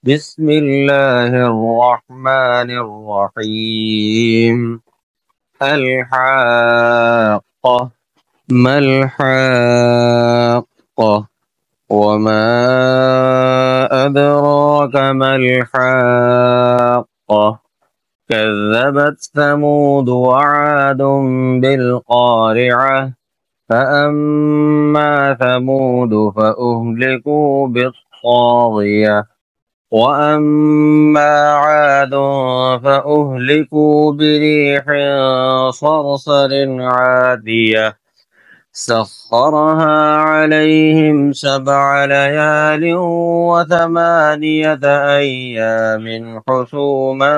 بسم الله الرحمن الرحيم. الحاقة. ما الحاقة؟ وما أدراك ما الحاقة؟ كذبت ثمود وعاد بالقارعة. فأما ثمود فأهلكوا بالطاغية، وأما عاد فأهلكوا بريح صرصر عاتية سخرها عليهم 7 ليال وثمانية أيام حسوما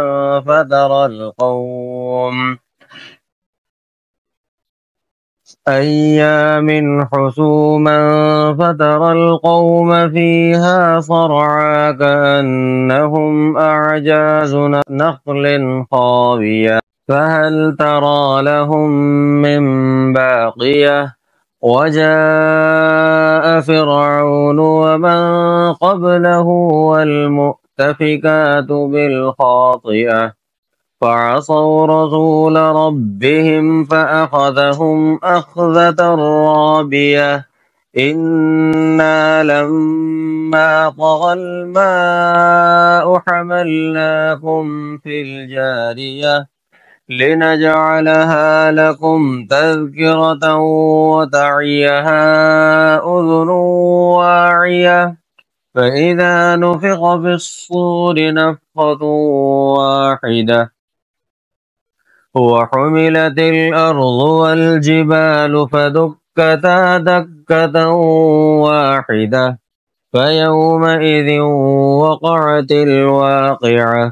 فترى القوم فيها صرعى كأنهم أعجاز نخل خاوية فهل ترى لهم من باقية. وجاء فرعون ومن قبله والمؤتفكات بالخاطئة فعصوا رسول ربهم فأخذهم أخذة رابية. إنا لما طغى الماء حملناكم في الجارية لنجعلها لكم تذكرة وتعيها أذن واعية. فإذا نفخ في الصور نفخة واحدة وحملت الأرض والجبال فدكتا دكة واحدة فيومئذ وقعت الواقعة.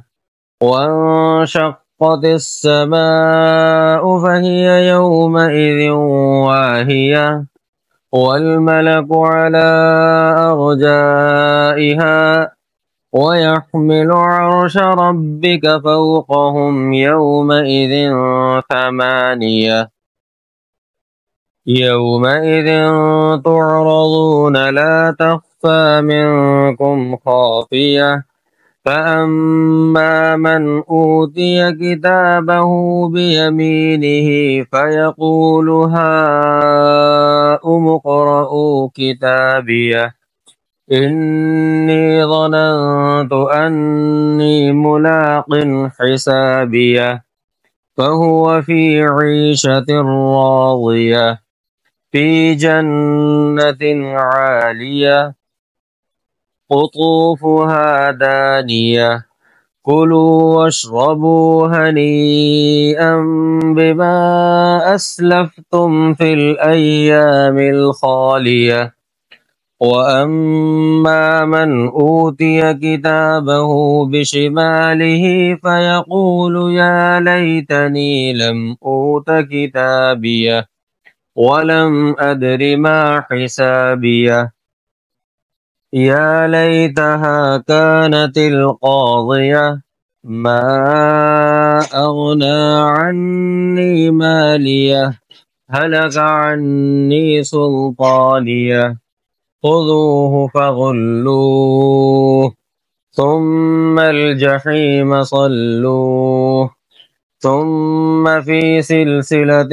وانشقت السماء فهي يومئذ واهية والملك على أرجائها ويحمل عرش ربك فوقهم يومئذ 8. يومئذ تعرضون لا تخفى منكم خافية. فأما من أوتي كتابه بيمينه فيقول هاؤم اقرءوا كتابيه إني ظننت أني ملاق حسابيه. فهو في عيشة راضية في جنة عالية قطوفها دانية. كلوا واشربوا هنيئا بما أسلفتم في الأيام الخالية. وأما من أوتي كتابه بشماله فيقول يا ليتني لم أوت كتابيه ولم أدر ما حسابيه. يا ليتها كانت القاضية ما أغنى عني ماليه هلك عني سلطانيه. خذوه فغلوه ثم الجحيم صلوه ثم في سلسلة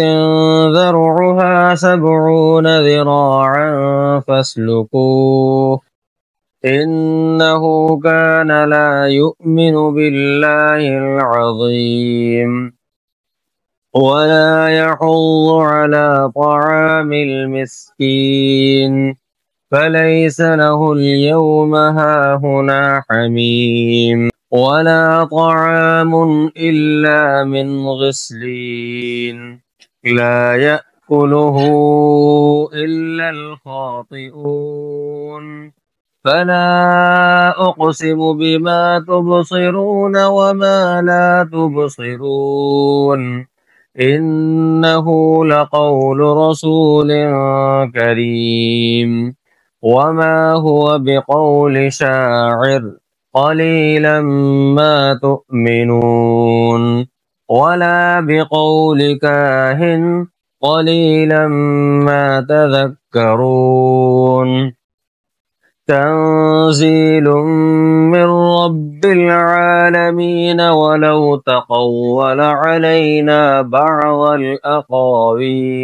ذرعها 70 ذراعا فاسلكوه إنه كان لا يؤمن بالله العظيم ولا يحض على طعام المسكين فليس له اليوم هاهنا حميم ولا طعام إلا من غسلين لا يأكله إلا الخاطئون. فلا أقسم بما تبصرون وما لا تبصرون إنه لقول رسول كريم وما هو بقول شاعر قليلا ما تؤمنون ولا بقول كاهن قليلا ما تذكرون. تنزيل من رب العالمين ولو تقول علينا بعض الأقاويل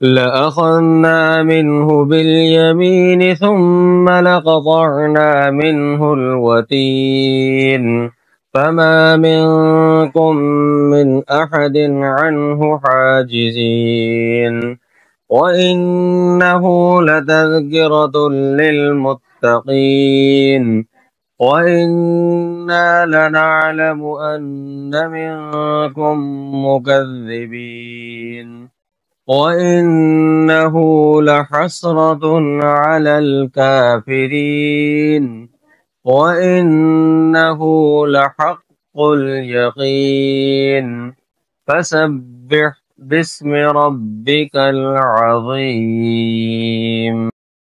لأخذنا منه باليمين ثم لقطعنا منه الوتين فما منكم من أحد عنه حاجزين وإنه لتذكرة للمتقين وإنا لنعلم أن منكم مكذبين وإنه لحسرة على الكافرين وإنه لحق اليقين فسبح باسم ربك العظيم.